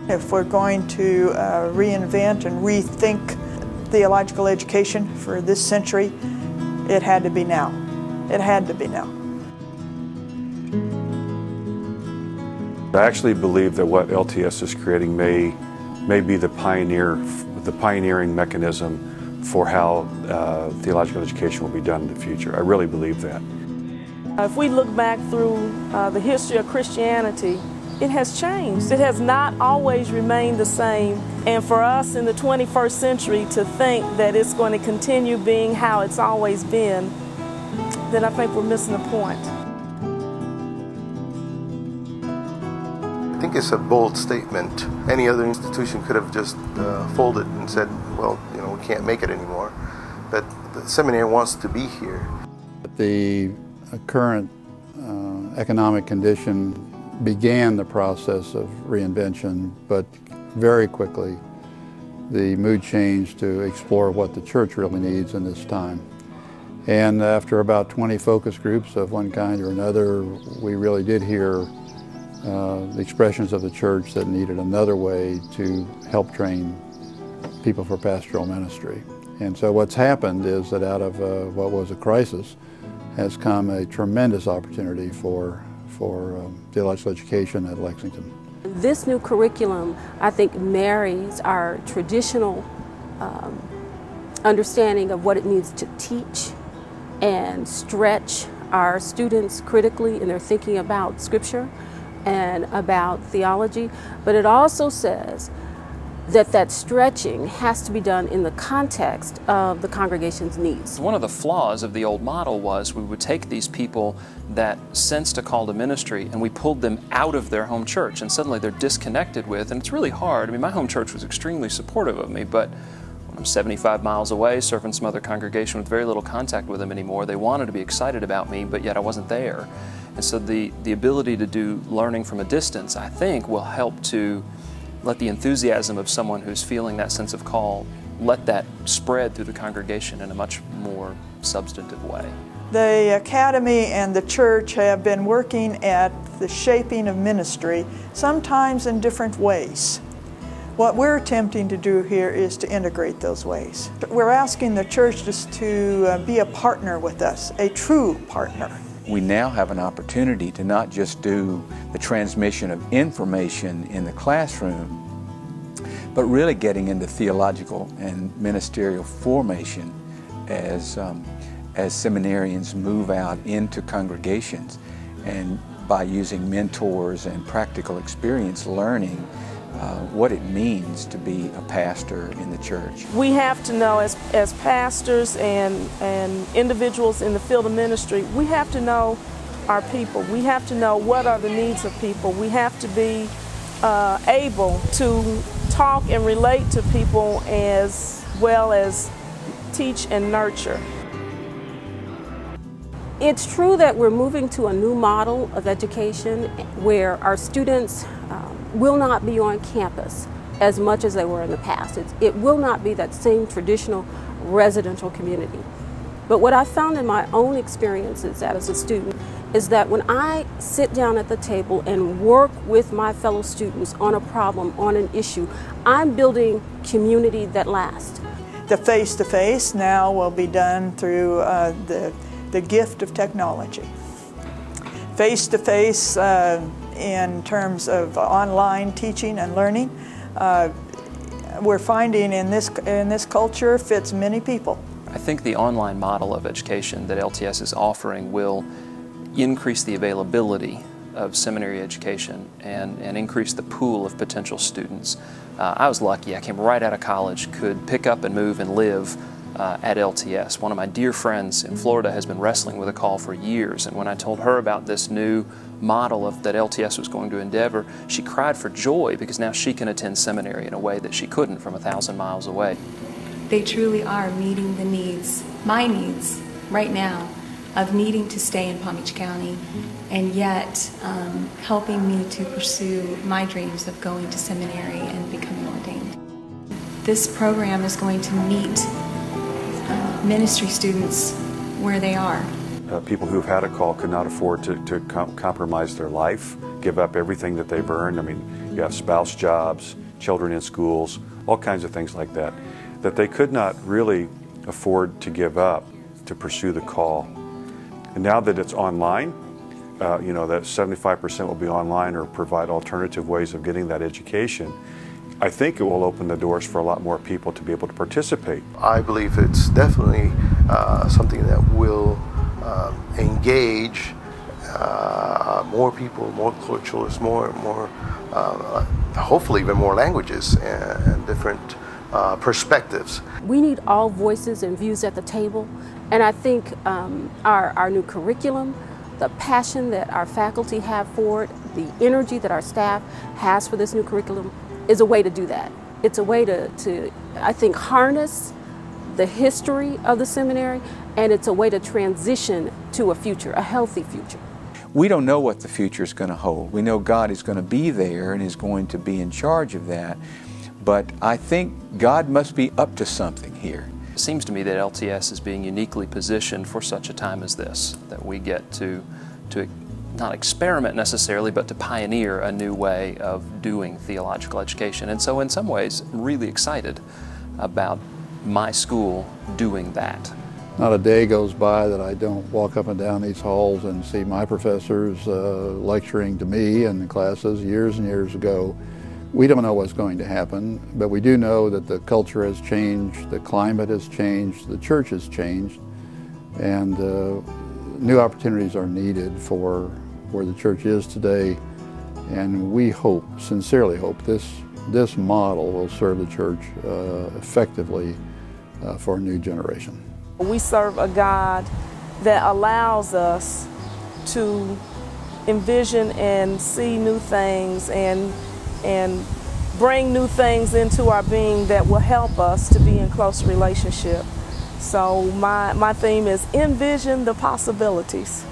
If we're going to reinvent and rethink theological education for this century, it had to be now. It had to be now. I actually believe that what LTS is creating may be the pioneering mechanism for how theological education will be done in the future. I really believe that. If we look back through the history of Christianity, it has changed. It has not always remained the same. And for us in the 21st century to think that it's going to continue being how it's always been, then I think we're missing the point. I think it's a bold statement. Any other institution could have just folded and said, well, you know, we can't make it anymore. But the seminary wants to be here. The current economic condition began the process of reinvention, but very quickly the mood changed to explore what the church really needs in this time. And after about 20 focus groups of one kind or another, we really did hear the expressions of the church that needed another way to help train people for pastoral ministry. And so what's happened is that out of what was a crisis has come a tremendous opportunity for theological education at Lexington. This new curriculum, I think, marries our traditional understanding of what it means to teach and stretch our students critically in their thinking about Scripture and about theology, but it also says that stretching has to be done in the context of the congregation's needs. One of the flaws of the old model was we would take these people that sensed a call to ministry and we pulled them out of their home church, and suddenly they're disconnected with, and it's really hard. I mean, my home church was extremely supportive of me, but when I'm 75 miles away serving some other congregation with very little contact with them anymore, they wanted to be excited about me, but yet I wasn't there. And so the ability to do learning from a distance, I think, will help to let the enthusiasm of someone who's feeling that sense of call, let that spread through the congregation in a much more substantive way. The Academy and the church have been working at the shaping of ministry, sometimes in different ways. What we're attempting to do here is to integrate those ways. We're asking the church just to be a partner with us, a true partner. We now have an opportunity to not just do the transmission of information in the classroom, but really getting into theological and ministerial formation as seminarians move out into congregations, and by using mentors and practical experience learning what it means to be a pastor in the church. We have to know as pastors and individuals in the field of ministry, we have to know our people. We have to know what are the needs of people. We have to be able to talk and relate to people as well as teach and nurture. It's true that we're moving to a new model of education where our students will not be on campus as much as they were in the past. It will not be that same traditional residential community. But what I found in my own experiences as a student is that when I sit down at the table and work with my fellow students on a problem, on an issue, I'm building community that lasts. The face-to-face now will be done through the gift of technology. Face-to-face in terms of online teaching and learning, we're finding in this culture fits many people. I think the online model of education that LTS is offering will increase the availability of seminary education and increase the pool of potential students. I was lucky. I came right out of college, could pick up and move and live at LTS. One of my dear friends in Florida has been wrestling with a call for years, and when I told her about this new model that LTS was going to endeavor, she cried for joy because now she can attend seminary in a way that she couldn't from 1,000 miles away. They truly are meeting the needs, my needs right now, of needing to stay in Palm Beach County and yet helping me to pursue my dreams of going to seminary and becoming ordained. This program is going to meet ministry students where they are. People who've had a call could not afford to compromise their life give up everything that they've earned. I mean, you have spouse jobs, children in schools, all kinds of things like that, that they could not really afford to give up to pursue the call. And now that it's online, you know, that 75% will be online or provide alternative ways of getting that education, I think it will open the doors for a lot more people to be able to participate. I believe it's definitely something that will engage more people, more cultures, more hopefully even more languages and different perspectives. We need all voices and views at the table, and I think our new curriculum, the passion that our faculty have for it, the energy that our staff has for this new curriculum is a way to do that. It's a way to I think, harness the history of the seminary, and it's a way to transition to a future, a healthy future. We don't know what the future is going to hold. We know God is going to be there and is going to be in charge of that. But I think God must be up to something here. It seems to me that LTS is being uniquely positioned for such a time as this, that we get to not experiment necessarily, but to pioneer a new way of doing theological education. And so in some ways, I'm really excited about my school doing that. Not a day goes by that I don't walk up and down these halls and see my professors lecturing to me in the classes years and years ago. We don't know what's going to happen, but we do know that the culture has changed, the climate has changed, the church has changed, and new opportunities are needed for where the church is today. And we hope, sincerely hope, this model will serve the church effectively for a new generation. We serve a God that allows us to envision and see new things and bring new things into our being that will help us to be in close relationship. So my theme is envision the possibilities.